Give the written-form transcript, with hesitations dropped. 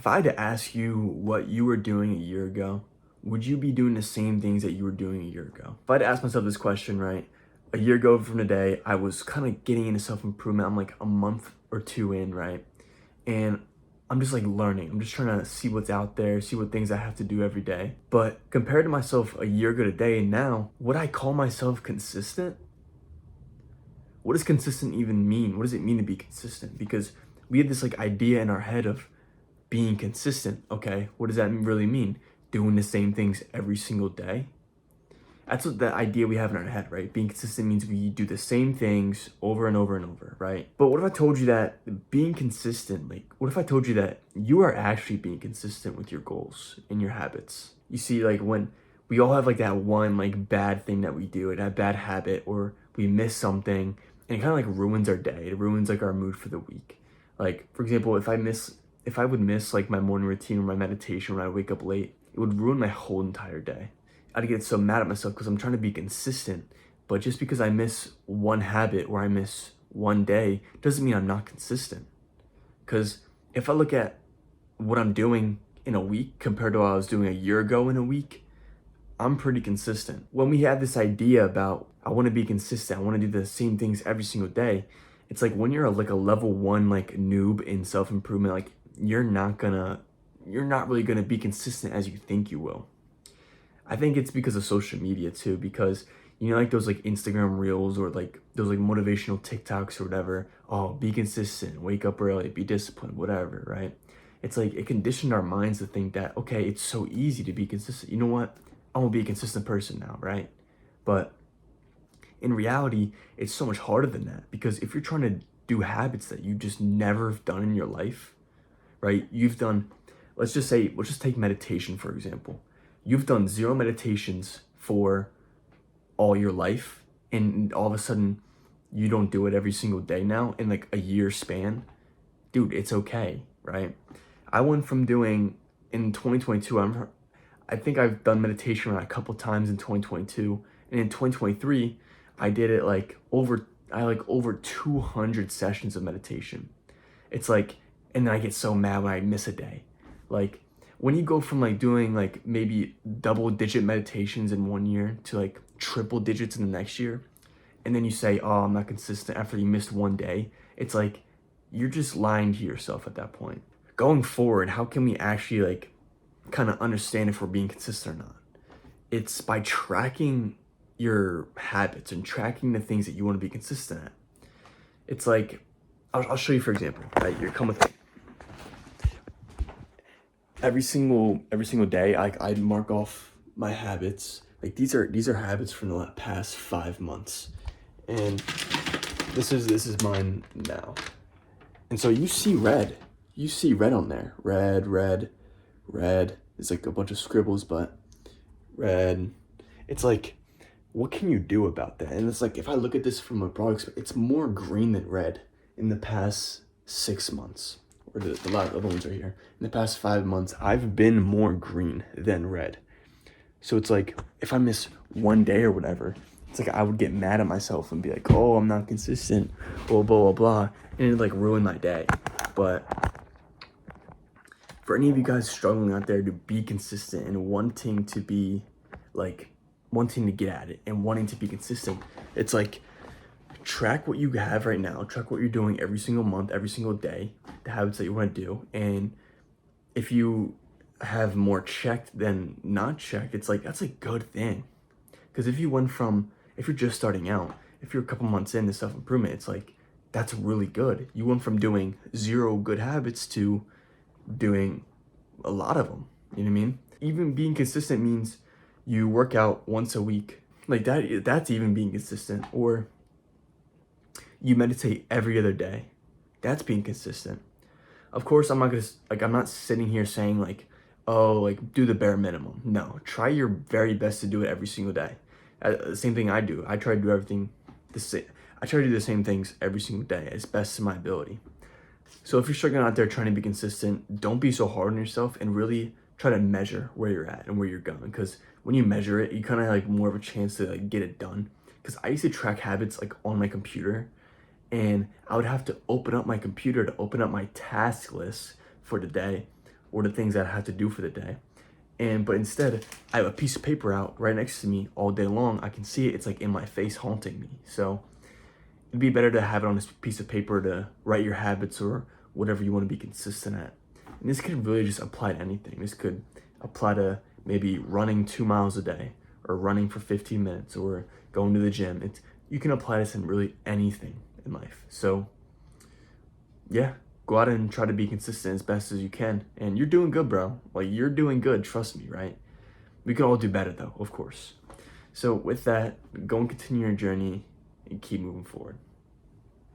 I had to ask you what you were doing a year ago, would you be doing the same things that you were doing a year ago? If I had to ask myself this question, right? A year ago from today, I was kind of getting into self-improvement. I'm like a month or two in, right? And I'm just like learning. I'm just trying to see what's out there, see what things I have to do every day. But compared to myself a year ago today and now, would I call myself consistent? What does consistent even mean? What does it mean to be consistent? Because we have this like idea in our head of being consistent. Okay, what does that really mean? Doing the same things every single day? That's what the idea we have in our head, right? Being consistent means we do the same things over and over and over, right? But what if I told you that being consistent, like, what if I told you that you are actually being consistent with your goals and your habits? You see, like, when we all have like that one like bad thing that we do, that bad habit, or we miss something, and it kind of like ruins our day. It ruins like our mood for the week. Like, for example, if I would miss like my morning routine or my meditation when I wake up late, it would ruin my whole entire day. I'd get so mad at myself because I'm trying to be consistent, but just because I miss one habit or I miss one day doesn't mean I'm not consistent. Because if I look at what I'm doing in a week compared to what I was doing a year ago in a week, I'm pretty consistent. When we have this idea about I want to be consistent, I want to do the same things every single day, it's like when you're like a level one like noob in self-improvement, like you're not really gonna be consistent as you think you will. I think it's because of social media too, because you know, like those like Instagram reels or like those like motivational TikToks or whatever. Oh, be consistent, wake up early, be disciplined, whatever, right? It's like it conditioned our minds to think that, okay, it's so easy to be consistent. You know what? I'm gonna be a consistent person now, right? But in reality, it's so much harder than that, because if you're trying to do habits that you just never have done in your life, right? You've done, let's just take meditation, for example. You've done zero meditations for all your life, and all of a sudden you don't do it every single day now in like a year span. Dude, it's okay, right? I went from doing in 2022, I think I've done meditation around a couple times in 2022, and in 2023, I did it over 200 sessions of meditation. It's like, and then I get so mad when I miss a day. Like when you go from like doing like maybe double digit meditations in one year to like triple digits in the next year, and then you say, oh, I'm not consistent after you missed one day, it's like you're just lying to yourself at that point. Going forward, how can we actually like kind of understand if we're being consistent or not? It's by tracking your habits and tracking the things that you want to be consistent at. It's like, I'll show you, for example, right? You're coming with me. Every single day, I mark off my habits. Like these are habits from the past 5 months, and this is mine now. And so you see red on there, red. It's like a bunch of scribbles, but red. It's like, what can you do about that? And it's like, if I look at this from a broad perspective, it's more green than red in the past 6 months. Or the lot of other ones are here. In the past 5 months, I've been more green than red. So it's like, if I miss one day or whatever, it's like I would get mad at myself and be like, oh, I'm not consistent, blah, blah, blah, blah. And it'd like ruin my day. But for any of you guys struggling out there to be consistent and wanting to get at it and wanting to be consistent, it's like, track what you have right now, track what you're doing every single month, every single day, the habits that you want to do. And if you have more checked than not checked, it's like, that's a good thing. Because if you're just starting out, if you're a couple months into self-improvement, it's like, that's really good. You went from doing 0 good habits to doing a lot of them. You know what I mean? Even being consistent means you work out once a week. Like that's even being consistent. Or you meditate every other day. That's being consistent. Of course, I'm not sitting here saying like, oh, like do the bare minimum. No, try your very best to do it every single day. The same thing I do. I try to do everything the same. I try to do the same things every single day as best to my ability. So if you're struggling out there trying to be consistent, don't be so hard on yourself and really try to measure where you're at and where you're going. Because when you measure it, you kind of have like more of a chance to like get it done. Because I used to track habits like on my computer, and I would have to open up my computer to open up my task list for the day. or the things that I have to do for the day. But instead, I have a piece of paper out right next to me all day long. I can see it. It's like in my face, haunting me. So it'd be better to have it on this piece of paper to write your habits or whatever you want to be consistent at. And this could really just apply to anything. This could apply to maybe running 2 miles a day, or running for 15 minutes, or going to the gym. You can apply this in really anything in life. So yeah, go out and try to be consistent as best as you can. And you're doing good, bro. Like, you're doing good, trust me, right? We can all do better though, of course. So with that, go and continue your journey and keep moving forward.